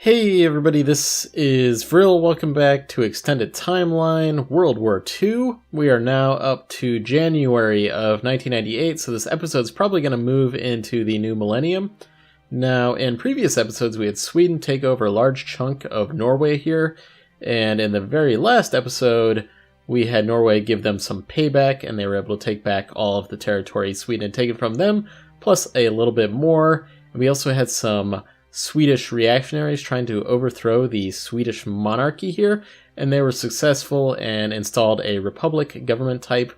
Hey everybody, this is Vril. Welcome back to Extended Timeline World War II. We are now up to January of 1998, so this episode's probably going to move into the new millennium. Now, in previous episodes, we had Sweden take over a large chunk of Norway here, and in the very last episode, we had Norway give them some payback, and they were able to take back all of the territory Sweden had taken from them, plus a little bit more. And we also had some Swedish reactionaries trying to overthrow the Swedish monarchy here, and they were successful and installed a republic government type.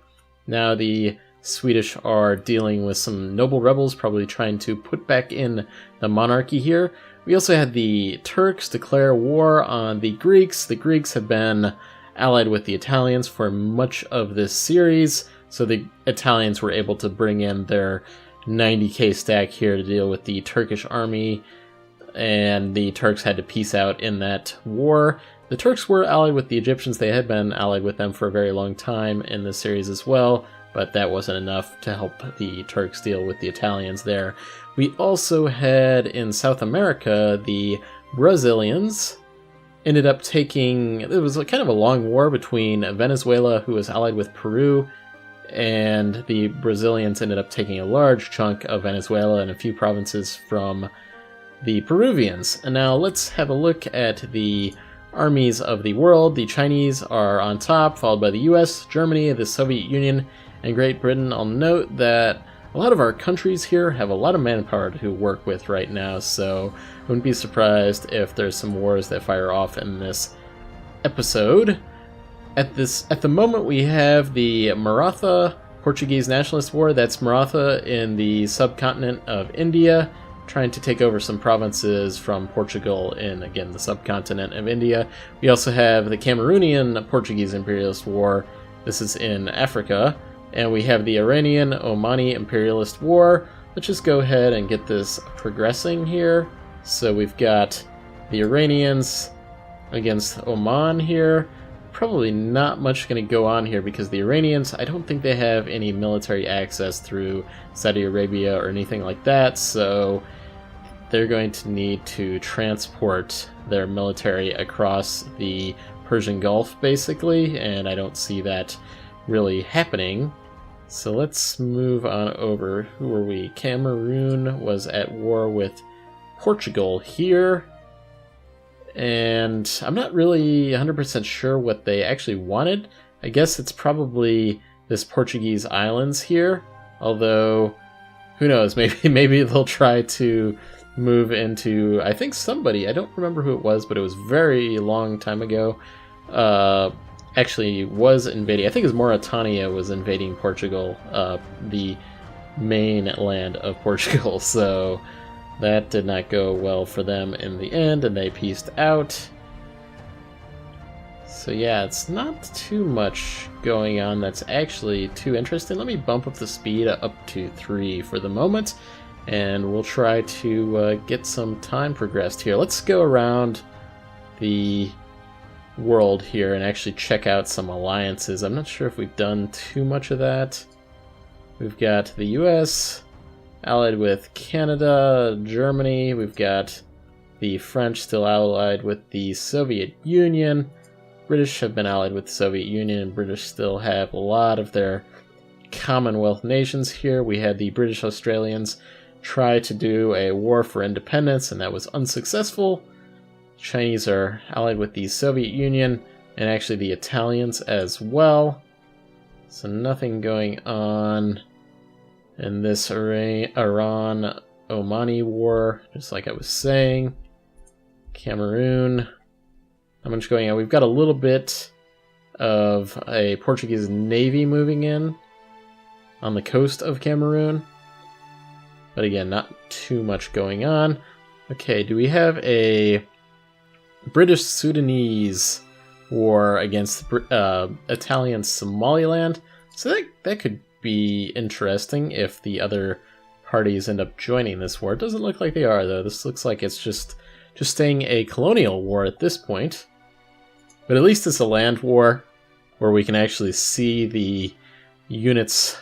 Now the Swedish are dealing with some noble rebels, probably trying to put back in the monarchy here. We also had the Turks declare war on the Greeks. The Greeks have been allied with the Italians for much of this series, so the Italians were able to bring in their 90k stack here to deal with the Turkish army, and the Turks had to peace out in that war. The Turks were allied with the Egyptians. They had been allied with them for a very long time in this series as well, but that wasn't enough to help the Turks deal with the Italians there. We also had in South America, the Brazilians ended up taking, it was kind of a long war between Venezuela, who was allied with Peru, and the Brazilians ended up taking a large chunk of Venezuela and a few provinces from the Peruvians. And now let's have a look at the armies of the world. The Chinese are on top, followed by the US, Germany, the Soviet Union, and Great Britain. I'll note that a lot of our countries here have a lot of manpower to work with right now, so I wouldn't be surprised if there's some wars that fire off in this episode. At the moment, we have the Maratha Portuguese Nationalist War. That's Maratha in the subcontinent of India, trying to take over some provinces from Portugal in, again, the subcontinent of India. We also have the Cameroonian Portuguese Imperialist War. This is in Africa. And we have the Iranian Omani Imperialist War. Let's just go ahead and get this progressing here. So we've got the Iranians against Oman here. Probably not much going to go on here because the Iranians, I don't think they have any military access through Saudi Arabia or anything like that, so they're going to need to transport their military across the Persian Gulf, basically, and I don't see that really happening. So let's move on over. Who are we? Cameroon was at war with Portugal here, and I'm not really 100% sure what they actually wanted. I guess it's probably this Portuguese islands here, although who knows, maybe they'll try to move into, I think somebody, I don't remember who it was, but it was very long time ago, actually was invading, I think it was Mauritania was invading Portugal, the main land of Portugal, so that did not go well for them in the end, and they peaced out. So yeah, it's not too much going on that's actually too interesting. Let me bump up the speed up to 3 for the moment, and we'll try to get some time progressed here. Let's go around the world here and actually check out some alliances. I'm not sure if we've done too much of that. We've got the US allied with Canada, Germany. We've got the French still allied with the Soviet Union. British have been allied with the Soviet Union, and British still have a lot of their Commonwealth nations here. We had the British Australians try to do a war for independence, and that was unsuccessful. Chinese are allied with the Soviet Union, and actually the Italians as well. So nothing going on in this Iran-Omani war, just like I was saying. Cameroon, not much going on. We've got a little bit of a Portuguese navy moving in on the coast of Cameroon, but again, not too much going on. Okay, do we have a British-Sudanese war against Italian Somaliland? So that could be interesting if the other parties end up joining this war. It doesn't look like they are, though. This looks like it's just staying a colonial war at this point. But at least it's a land war where we can actually see the units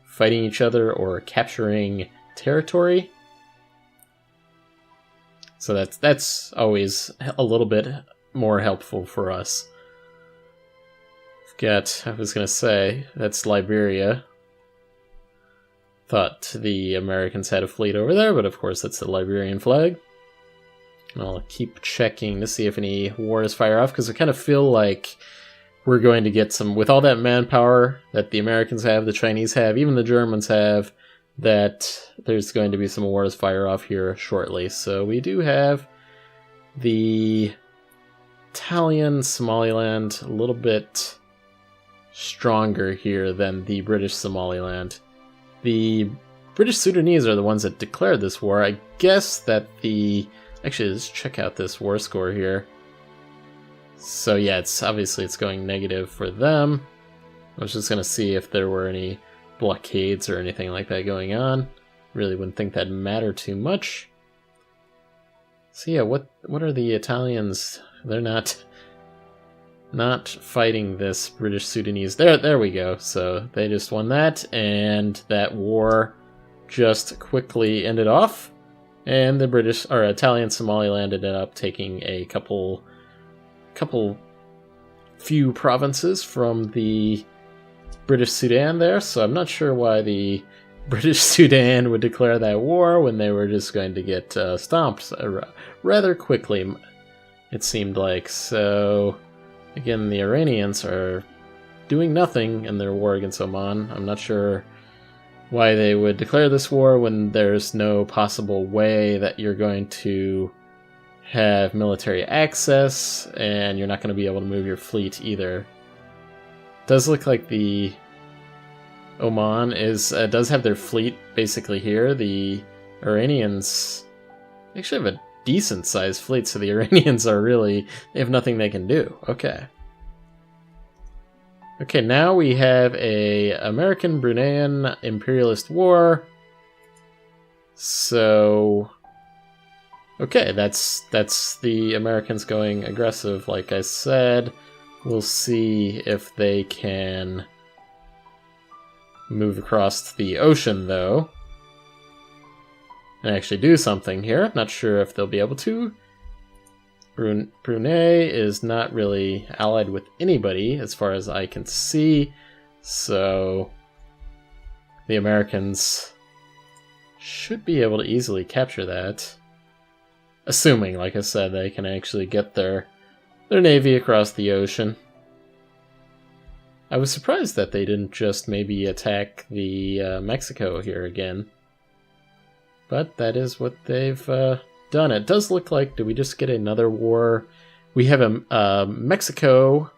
fighting each other or capturing territory. So that's always a little bit more helpful for us. I was going to say, that's Liberia. Thought the Americans had a fleet over there, but of course that's the Liberian flag. And I'll keep checking to see if any wars fire off, because I kind of feel like we're going to get some, with all that manpower that the Americans have, the Chinese have, even the Germans have, that there's going to be some wars fire off here shortly. So we do have the Italian Somaliland a little bit stronger here than the British Somaliland. The British Sudanese are the ones that declared this war. I guess that actually, let's check out this war score here. So yeah, it's going negative for them. I was just going to see if there were any blockades or anything like that going on. Really wouldn't think that'd matter too much. So yeah, what are the Italians? They're not fighting this British Sudanese. There we go. So they just won that, and that war just quickly ended off. And the Italian Somaliland ended up taking a few provinces from the British Sudan there. So I'm not sure why the British Sudan would declare that war when they were just going to get stomped rather quickly, it seemed like. So again, the Iranians are doing nothing in their war against Oman. I'm not sure why they would declare this war when there's no possible way that you're going to have military access, and you're not going to be able to move your fleet either. It does look like the Oman does have their fleet basically here. The Iranians actually have a decent sized fleet, so the Iranians they have nothing they can do. Okay, now we have a American-Bruneian imperialist war. So okay, that's the Americans going aggressive, like I said. We'll see if they can move across the ocean, though, and actually do something here. Not sure if they'll be able to. Brunei is not really allied with anybody, as far as I can see, so the Americans should be able to easily capture that. Assuming, like I said, they can actually get their navy across the ocean. I was surprised that they didn't just maybe attack the Mexico here again. But that is what they've done. It does look like, did we just get another war? We have a Mexico,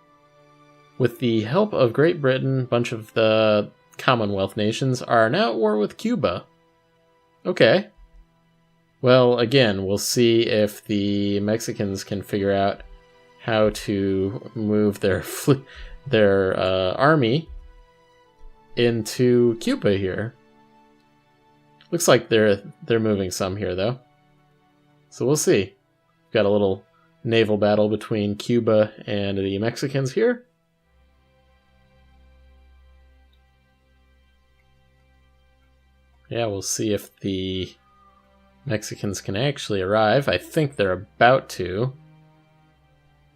with the help of Great Britain, a bunch of the Commonwealth nations, are now at war with Cuba. Okay. Well, again, we'll see if the Mexicans can figure out how to move their army into Cuba here. Looks like they're moving some here, though. So we'll see. Got a little naval battle between Cuba and the Mexicans here. Yeah, we'll see if the Mexicans can actually arrive. I think they're about to.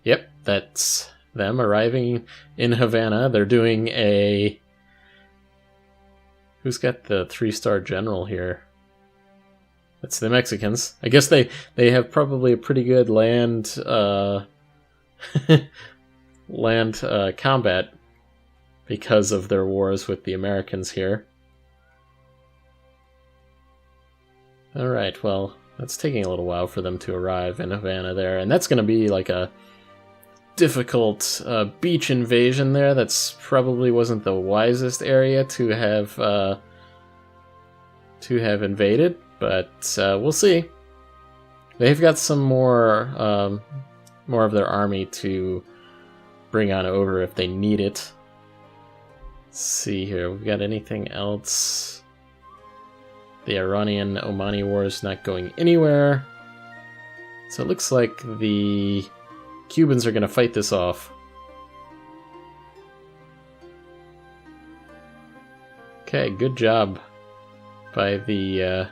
Yep, that's them arriving in Havana. They're doing a... Who's got the 3-star general here? That's the Mexicans. I guess they have probably a pretty good land combat because of their wars with the Americans here. Alright, well, that's taking a little while for them to arrive in Havana there, and that's going to be like a difficult beach invasion there. That's probably wasn't the wisest area to have invaded, but we'll see. They've got some more of their army to bring on over if they need it. Let's see here, we've got anything else? The Iranian-Omani war is not going anywhere. So it looks like the Cubans are going to fight this off. Okay, good job by the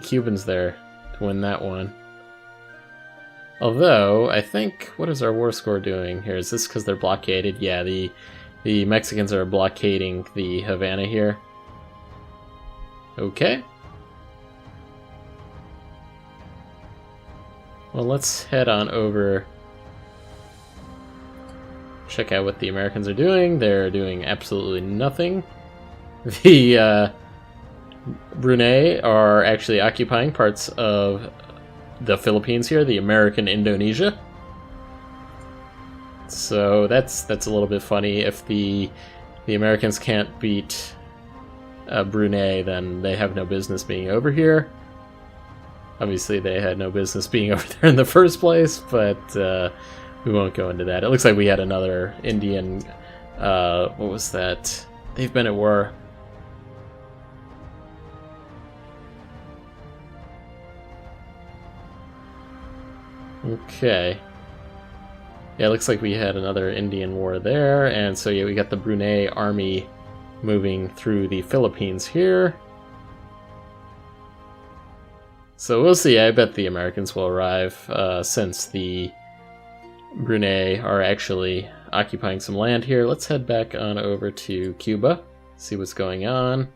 Cubans there to win that one. Although, I think, what is our war score doing here? Is this because they're blockaded? Yeah, the Mexicans are blockading the Havana here. Okay. Well, let's head on over. Check out what the Americans are doing. They're doing absolutely nothing. The Brunei are actually occupying parts of the Philippines here, the American Indonesia. So that's a little bit funny. If the Americans can't beat Brunei, then they have no business being over here. Obviously, they had no business being over there in the first place, but we won't go into that. It looks like we had another Indian. What was that? They've been at war. Okay. Yeah, it looks like we had another Indian war there, and so yeah, we got the Brunei army moving through the Philippines here. So we'll see. I bet the Americans will arrive, since the Brunei are actually occupying some land here. Let's head back on over to Cuba, see what's going on.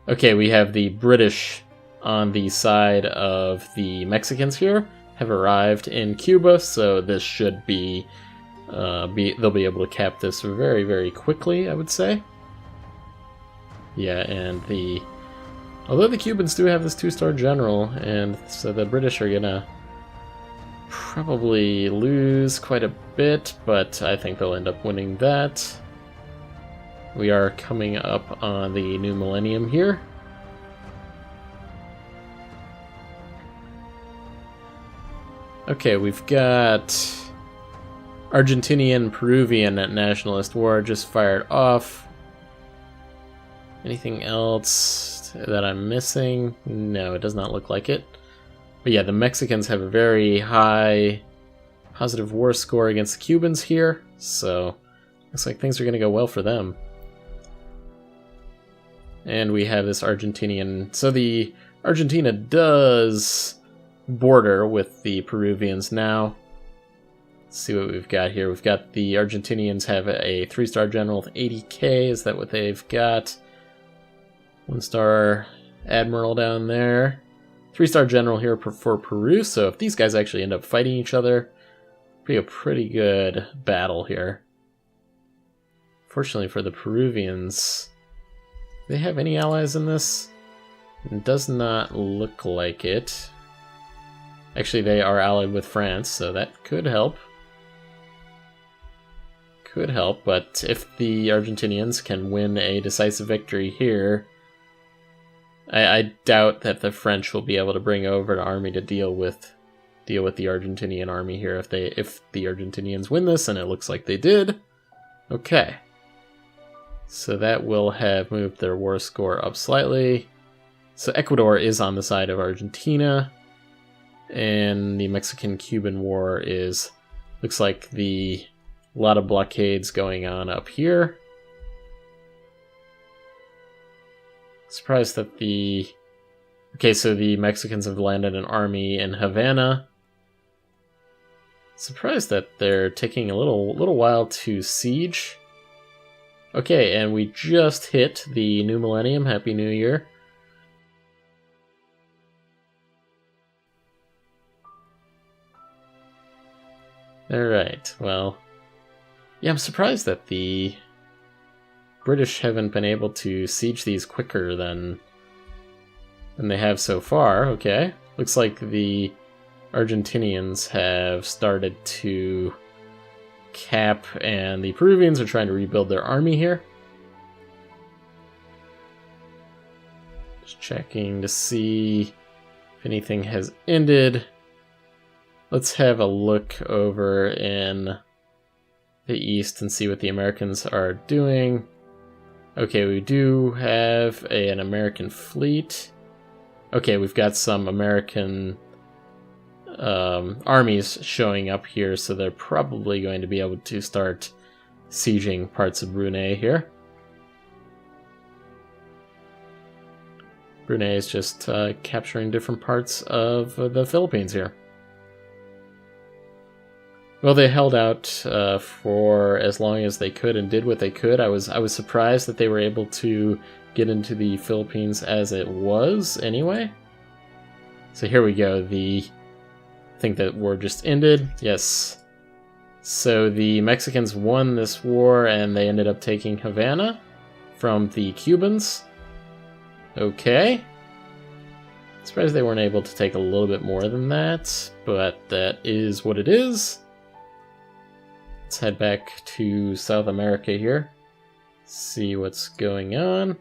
Okay, we have the British on the side of the Mexicans here, have arrived in Cuba, so this should be, they'll be able to cap this very, very quickly, I would say. Yeah, and although the Cubans do have this 2-star general, and so the British are gonna probably lose quite a bit, but I think they'll end up winning that. We are coming up on the new millennium here. Okay, we've got Argentinian Peruvian nationalist war just fired off. Anything else that I'm missing? No, it does not look like it. But yeah, the Mexicans have a very high positive war score against the Cubans here, so looks like things are going to go well for them. And we have this Argentinian. So the Argentina does border with the Peruvians now. Let's see what we've got here. We've got the Argentinians have a 3-star general with 80k. Is that what they've got? 1-star admiral down there. 3-star general here for Peru. So if these guys actually end up fighting each other, it'll be a pretty good battle here. Fortunately for the Peruvians, do they have any allies in this? It does not look like it. Actually, they are allied with France, so that could help. Could help, but if the Argentinians can win a decisive victory here, I doubt that the French will be able to bring over an army to deal with the Argentinian army here if the Argentinians win this, and it looks like they did. Okay. So that will have moved their war score up slightly. So Ecuador is on the side of Argentina. And the Mexican-Cuban War looks like a lot of blockades going on up here. Surprised that okay, so the Mexicans have landed an army in Havana. Surprised that they're taking a little while to siege. Okay, and we just hit the new millennium. Happy New Year. Alright, well, yeah, I'm surprised that the British haven't been able to siege these quicker than they have so far. Okay, looks like the Argentinians have started to cap, and the Peruvians are trying to rebuild their army here. Just checking to see if anything has ended. Let's have a look over in the east and see what the Americans are doing. Okay, we do have an American fleet. Okay, we've got some American armies showing up here, so they're probably going to be able to start sieging parts of Brunei here. Brunei is just capturing different parts of the Philippines here. Well, they held out for as long as they could and did what they could. I was surprised that they were able to get into the Philippines as it was anyway. So here we go. I think that war just ended. Yes. So the Mexicans won this war and they ended up taking Havana from the Cubans. Okay. Surprised they weren't able to take a little bit more than that, but that is what it is. Let's head back to South America here. See what's going on.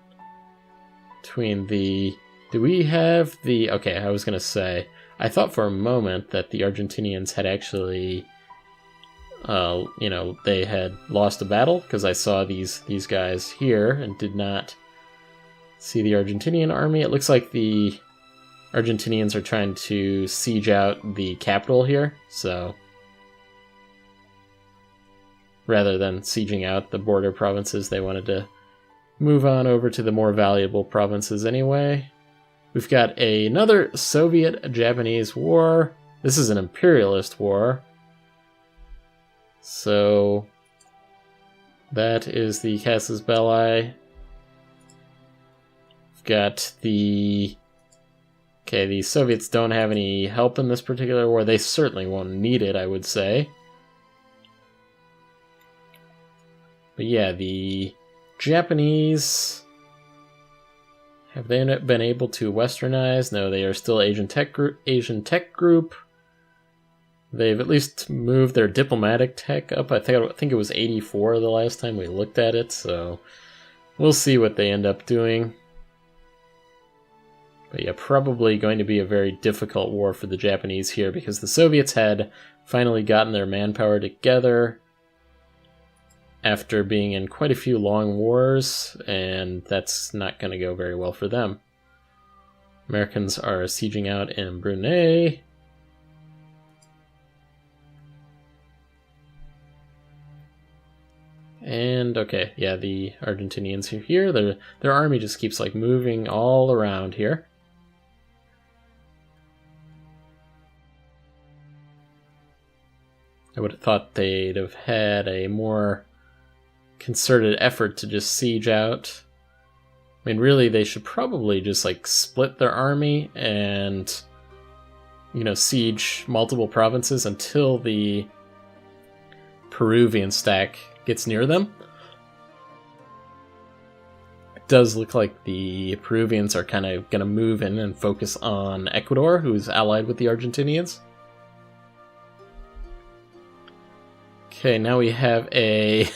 Between the... Do we have the... Okay, I was going to say, I thought for a moment that the Argentinians had actually... they had lost a battle, because I saw these guys here and did not see the Argentinian army. It looks like the Argentinians are trying to siege out the capital here, so rather than sieging out the border provinces, they wanted to move on over to the more valuable provinces anyway. We've got another Soviet-Japanese war. This is an imperialist war. So that is the Casus Belli. We've got the... Okay, the Soviets don't have any help in this particular war. They certainly won't need it, I would say. But yeah, the Japanese... Have they been able to westernize? No, they are still Asian Tech Group. They've at least moved their diplomatic tech up. I think it was 84 the last time we looked at it, so we'll see what they end up doing. But yeah, probably going to be a very difficult war for the Japanese here, because the Soviets had finally gotten their manpower together after being in quite a few long wars, and that's not going to go very well for them. Americans are sieging out in Brunei. And okay, yeah, the Argentinians are here. Their army just keeps like moving all around here. I would have thought they'd have had a more concerted effort to just siege out. I mean, really, they should probably just like split their army and, siege multiple provinces until the Peruvian stack gets near them. It does look like the Peruvians are kind of going to move in and focus on Ecuador, who's allied with the Argentinians. Okay, now we have a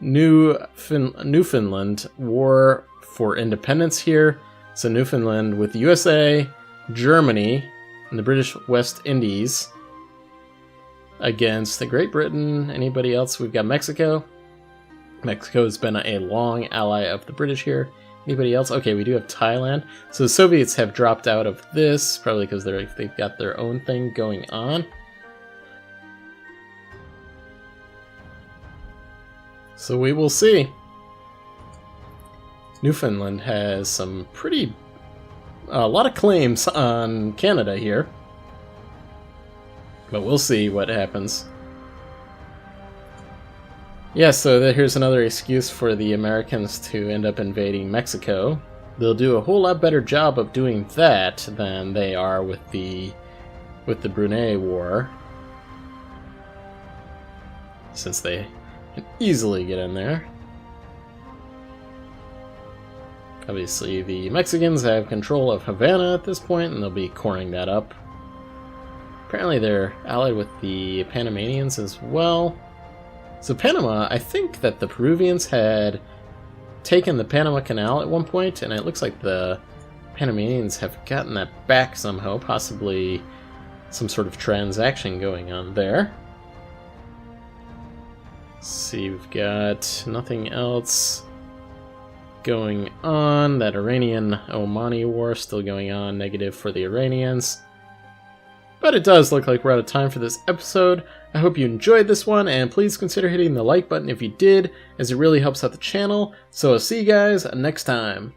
Newfoundland war for independence here. So Newfoundland with the USA, Germany, and the British West Indies against the Great Britain. Anybody else? We've got Mexico. Mexico has been a long ally of the British here. Anybody else? Okay, we do have Thailand. So the Soviets have dropped out of this, probably because they've got their own thing going on. So we will see. Newfoundland has a lot of claims on Canada here. But we'll see what happens. Yeah, so here's another excuse for the Americans to end up invading Mexico. They'll do a whole lot better job of doing that than they are with the Brunei War, since they can easily get in there. Obviously, the Mexicans have control of Havana at this point, and they'll be coring that up. Apparently they're allied with the Panamanians as well. So Panama, I think that the Peruvians had taken the Panama Canal at one point, and it looks like the Panamanians have gotten that back somehow, possibly some sort of transaction going on there. Let's see, we've got nothing else going on. That Iranian-Omani war still going on, negative for the Iranians. But it does look like we're out of time for this episode. I hope you enjoyed this one, and please consider hitting the like button if you did, as it really helps out the channel. So I'll see you guys next time.